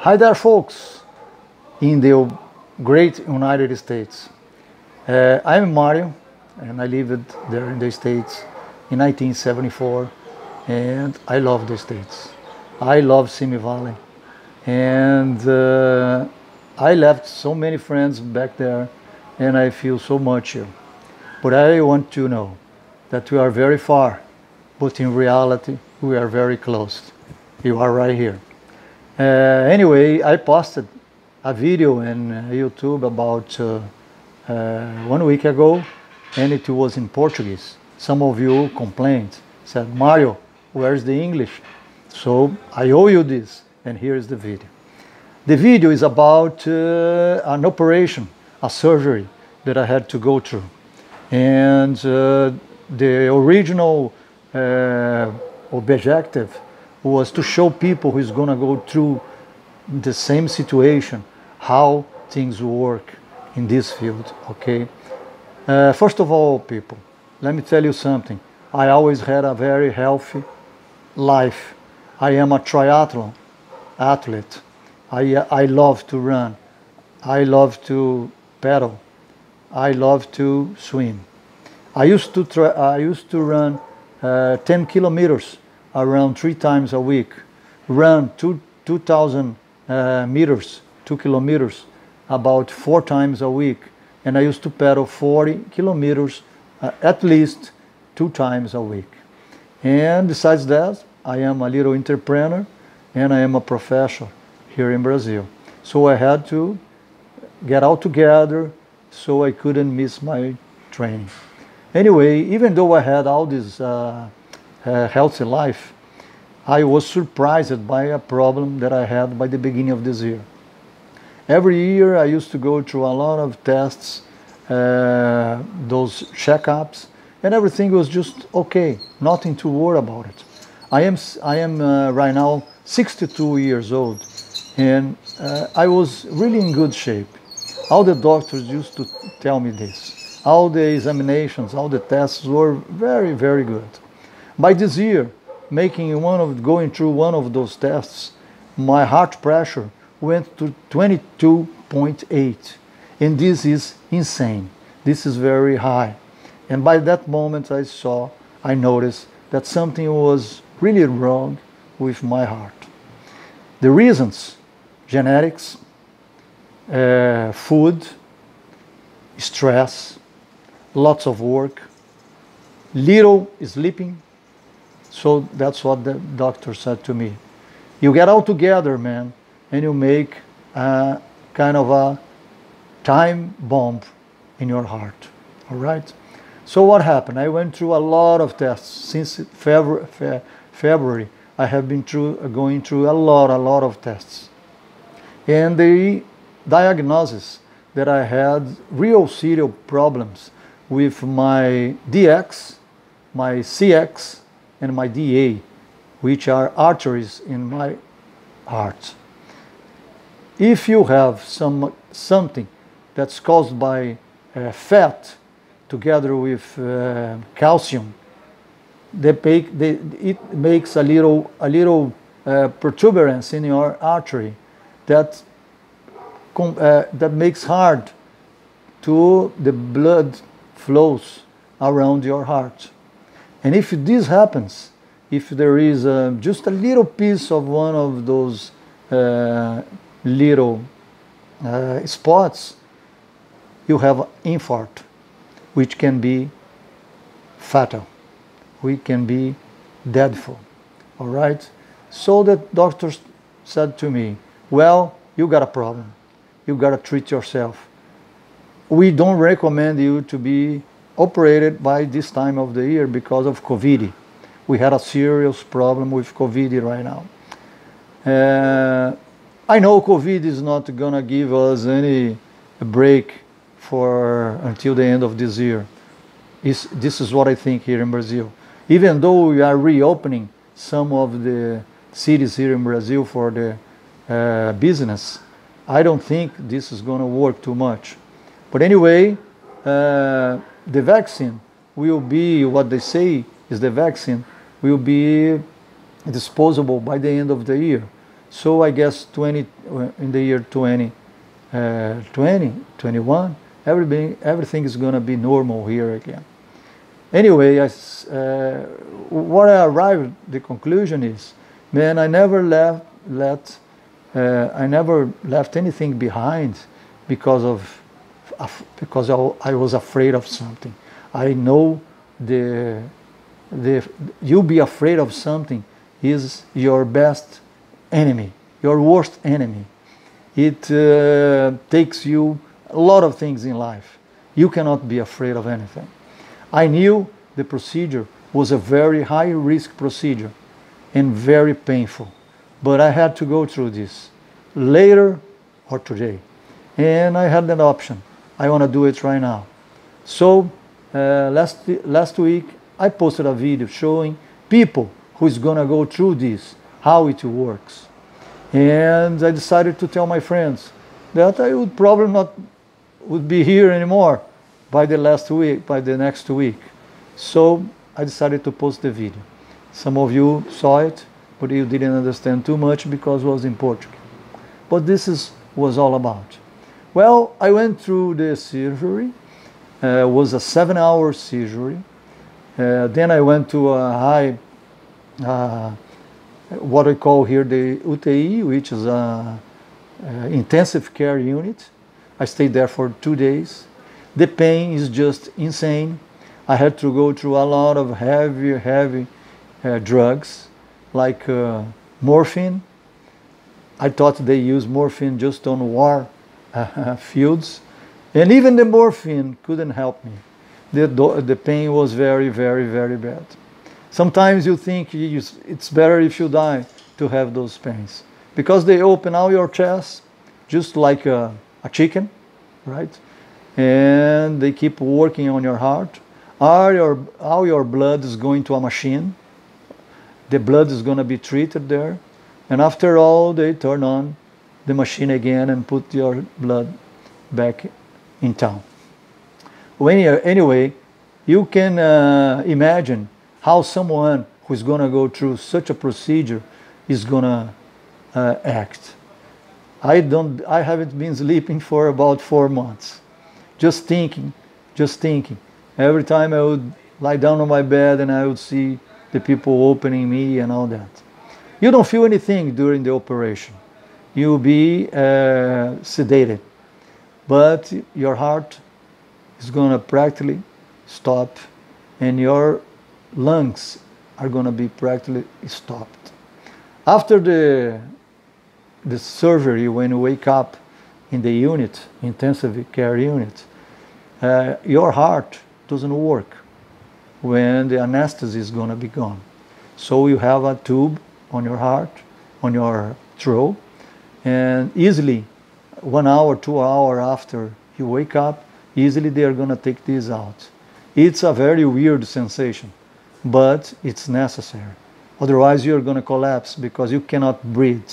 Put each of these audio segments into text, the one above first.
Hi there, folks, in the great United States. I'm Mario, and I lived there in the States in 1974, and I love the States. I love Simi Valley, and I left so many friends back there, and I feel so much here. But I want to know that we are very far, but in reality, we are very close. You are right here. Anyway, I posted a video in YouTube about 1 week ago, and it was in Portuguese. Some of you complained, said, Mario, where's the English? So I owe you this, and here is the video. The video is about an operation, a surgery that I had to go through. And the original objective was to show people who's going to go through the same situation, how things work in this field, okay? First of all, people, let me tell you something. I always had a very healthy life. I am a triathlon athlete. I love to run. I love to pedal. I love to swim. I used to run 10 kilometers around 3 times a week, run 2,000 meters, 2 kilometers, about 4 times a week, and I used to pedal 40 kilometers at least 2 times a week. And besides that, I am a little entrepreneur, and I am a professor here in Brazil. So I had to get all together so I couldn't miss my training. Anyway, even though I had all this healthy life, I was surprised by a problem that I had by the beginning of this year. Every year I used to go through a lot of tests, those checkups, and everything was just okay, nothing to worry about it. I am right now 62 years old, and I was really in good shape. All the doctors used to tell me this. All the examinations, all the tests were very, very good. By this year, going through one of those tests, my heart pressure went to 22.8, and this is insane. This is very high. And by that moment I noticed that something was really wrong with my heart. The reasons: genetics, food, stress, lots of work, little sleeping. So that's what the doctor said to me. You get all together, man, and you make a kind of a time bomb in your heart, all right? So what happened? I went through a lot of tests. Since February, I have been going through a lot of tests. And the diagnosis that I had real serious problems with my DX, my CX, and my DA, which are arteries in my heart. If you have something that's caused by fat together with calcium, it makes a little protuberance in your artery that makes hard to the blood flows around your heart. And if this happens, if there is just a little piece of one of those little spots, you have infarct, which can be fatal, which can be deathful, all right? So the doctors said to me, well, you got a problem. You got to treat yourself. We don't recommend you to be operated by this time of the year because of COVID. We had a serious problem with COVID right now. I know COVID is not going to give us any break until the end of this year. This is what I think here in Brazil. Even though we are reopening some of the cities here in Brazil for the business, I don't think this is going to work too much. But anyway, the vaccine will be, what they say is the vaccine will be disposable by the end of the year. So I guess in the year 2021, everything is going to be normal here again. Anyway, what I arrived at the conclusion is, man, I never left anything behind because I was afraid of something. I know you be afraid of something is your best enemy, your worst enemy. It takes you a lot of things in life. You cannot be afraid of anything. I knew the procedure was a very high risk procedure and very painful, but I had to go through this later or today. And I had an option. I want to do it right now. So last week I posted a video showing people who's going to go through this, how it works. And I decided to tell my friends that I would probably not would be here anymore by the next week. So I decided to post the video. Some of you saw it, but you didn't understand too much because it was in Portuguese. But this was all about. Well, I went through the surgery. It was a 7-hour surgery. Then I went to a high, what we call here the UTI, which is a intensive care unit. I stayed there for 2 days. The pain is just insane. I had to go through a lot of heavy drugs, like morphine. I thought they use morphine just on war fields. And even the morphine couldn't help me. The pain was very, very, very bad. Sometimes you think it's better if you die to have those pains, because they open out your chest just like a chicken, right? And they keep working on your heart. All your blood is going to a machine. The blood is going to be treated there. And after all, they turn on the machine again and put your blood back in town. Anyway, you can imagine how someone who's going to go through such a procedure is going to act. I haven't been sleeping for about 4 months. Just thinking. Every time I would lie down on my bed and I would see the people opening me and all that. You don't feel anything during the operation. You'll be sedated. But your heart is going to practically stop and your lungs are going to be practically stopped. After the surgery, when you wake up in the unit, intensive care unit, your heart doesn't work when the anesthesia is going to be gone. So you have a tube on your heart, on your throat, and easily 1 hour, 2 hours after you wake up, easily they are going to take this out. It's a very weird sensation, but it's necessary. Otherwise you're going to collapse because you cannot breathe.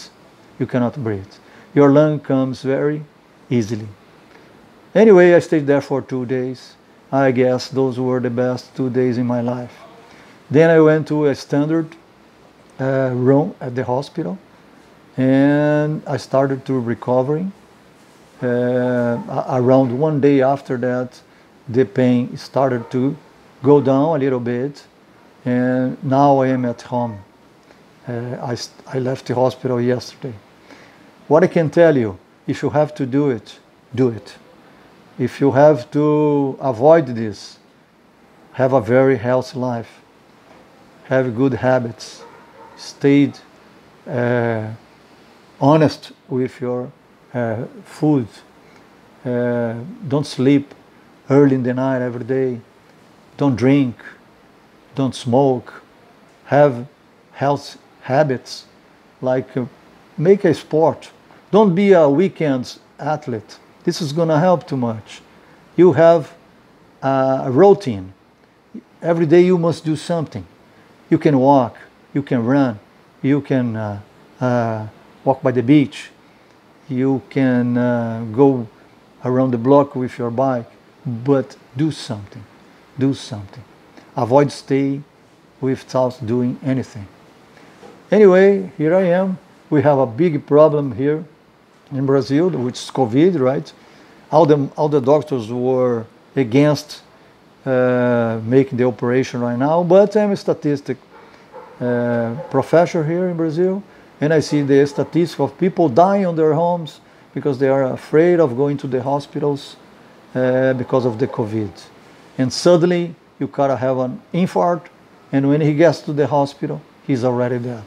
You cannot breathe. Your lung comes very easily. Anyway, I stayed there for 2 days. I guess those were the best 2 days in my life. Then I went to a standard room at the hospital and I started to recovering. Around 1 day after that, the pain started to go down a little bit, and now I am at home. I left the hospital yesterday. What I can tell you, if you have to do it, do it. If you have to avoid this, have a very healthy life, have good habits, stay honest with your food, don't sleep early in the night every day, don't drink, don't smoke, have health habits like make a sport, don't be a weekend athlete. This is going to help too much. You have a routine. Every day you must do something. You can walk, you can run, you can walk by the beach, you can go around the block with your bike, but do something. Do something. Avoid staying without doing anything. Anyway, here I am. we have a big problem here in Brazil, which is COVID, right? All the doctors were against making the operation right now, but I'm a statistic professor here in Brazil, and I see the statistics of people dying on their homes because they are afraid of going to the hospitals because of the COVID. And suddenly you gotta have an infarct, and when he gets to the hospital, he's already dead.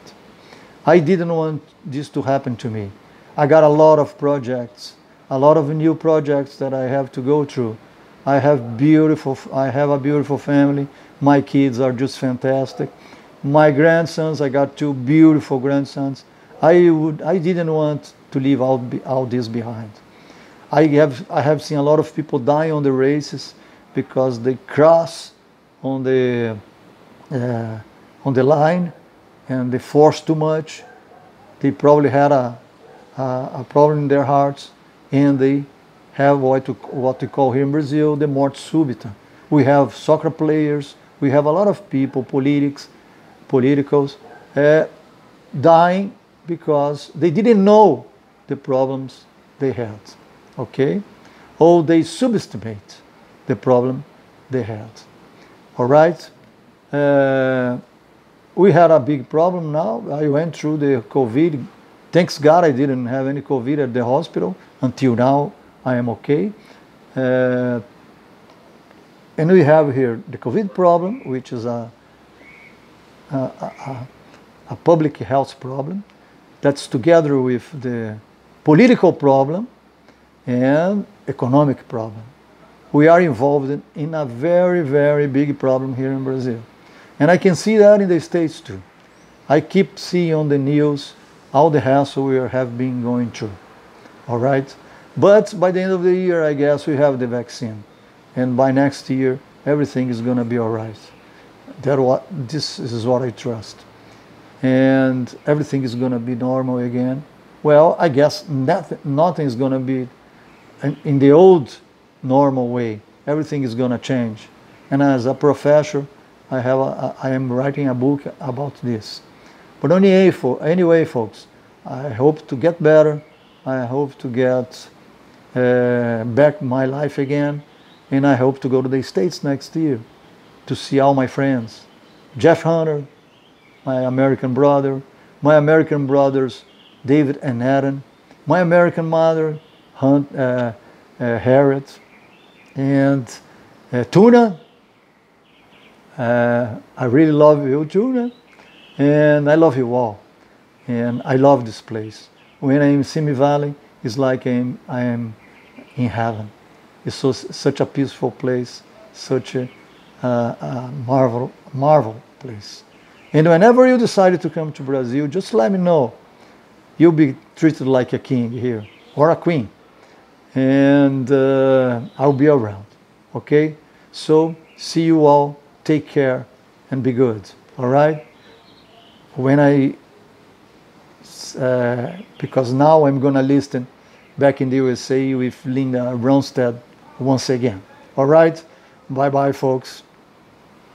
I didn't want this to happen to me. I got a lot of projects, a lot of new projects that I have to go through. I have a beautiful family. My kids are just fantastic. My grandsons, I got 2 beautiful grandsons. I didn't want to leave all this behind. I have seen a lot of people die on the races because they cross on the line and they force too much. They probably had a problem in their hearts, and they have what we call here in Brazil the morte súbita. We have soccer players, we have a lot of people, politicals, dying because they didn't know the problems they had, okay? Or they subestimate the problem they had, all right? We had a big problem now. I went through the COVID. Thanks God I didn't have any COVID at the hospital. Until now, I am okay. And we have here the COVID problem, which is a public health problem. That's together with the political problem and economic problem. We are involved in a very, very big problem here in Brazil. And I can see that in the States too. I keep seeing on the news all the hassle we have been going through, all right? But by the end of the year, I guess we have the vaccine. And by next year, everything is gonna be all right. This is what I trust. And everything is gonna be normal again. Well, I guess nothing is gonna be in the old normal way. Everything is gonna change. And as a professor, I am writing a book about this. But anyway, folks, I hope to get better. I hope to get back my life again. And I hope to go to the States next year to see all my friends. Jeff Hunter, my American brother, my American brothers, David and Adam, my American mother, Harriet, and Tuna. I really love you, Tuna, and I love you all. And I love this place. When I'm in Simi Valley, it's like I am in heaven. It's such a peaceful place, such a marvel place. And whenever you decided to come to Brazil, just let me know. You'll be treated like a king here, or a queen. And I'll be around, okay? So, see you all. Take care and be good, all right? Because now I'm gonna listen back in the USA with Linda Ronstadt once again, all right? Bye-bye, folks.